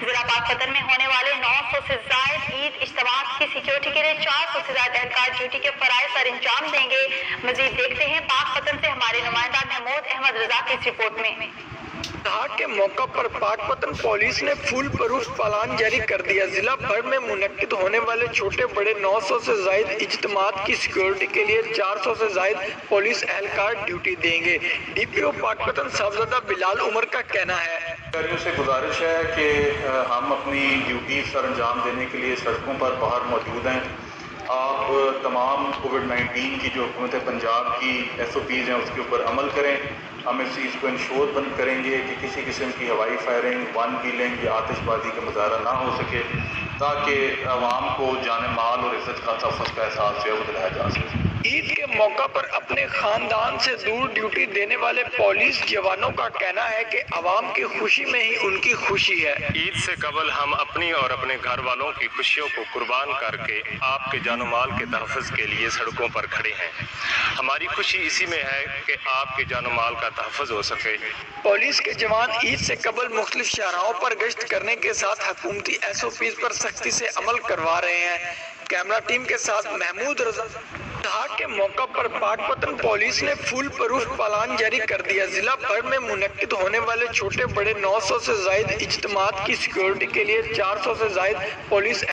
ضلع پاکپتن میں ہونے والے 900 سے زائد عید اجتماعات کی سیکیورٹی کے لیے 400 سے زائد اہلکار ڈیوٹی کے فرائض سر انجام دیں گے۔ مزید دیکھتے ہیں پاکپتن سے ہمارے نمائندہ محمود احمد رضا کی اس رپورٹ میں۔ اتحاد کے موقع پر پاکپتن پولیس نے فول پروف پلان جاری کر دیا۔ ضلع بھر میں منعقد ہونے والے چھوٹے بڑے 900 سے زائد اجتماعات کی سیکیورٹی کے لیے 400 سے زائد پولیس اہلکار ڈیوٹی دیں گے۔ ڈی پی او پاکپتن صاحبزادہ بلال عمر کا کہنا ہے، شہریوں سے گزارش ہے کہ ہم اپنی ڈیوٹی سر انجام دینے کے لیے سڑکوں پر باہر موجود ہیں۔ آپ تمام کووڈ-19 کی جو حکومت پنجاب کی SOPs ہیں اس کے اوپر عمل کریں۔ ہم اس چیز کو انشور کریں گے کہ کسی قسم کی ہوائی فائرنگ، ون کلنگ یا آتش بازی کا مظاہرہ نہ ہو سکے، تاکہ عوام کو جان مال اور عزت کا تحفظ کا احساس جو ہے وہ دلایا جا سکے۔ عید کے موقع پر اپنے خاندان سے دور ڈیوٹی دینے والے پولیس جوانوں کا کہنا ہے کہ عوام کی خوشی میں ہی ان کی خوشی ہے۔ عید سے قبل ہم اپنی اور اپنے گھر والوں کی خوشیوں کو قربان کر کے آپ کے جان و مال کے تحفظ کے لیے سڑکوں پر کھڑے ہیں۔ ہماری خوشی اسی میں ہے کہ آپ کے جان و مال کا تحفظ ہو سکے۔ پولیس کے جوان عید سے قبل مختلف شاہراہوں پر گشت کرنے کے ساتھ حکومتی SOPs پر سختی سے عمل کروا رہے ہیں۔ کیمرہ ٹیم کے ساتھ محمود رضا۔ اتحاد کے موقع پر پاکپتن پولیس نے فول پروف پلان جاری کر دیا۔ ضلع بھر میں منعقد ہونے والے چھوٹے بڑے 900 سے زائد اجتماعات کی سیکیورٹی کے لیے 400 سے زائد پولیس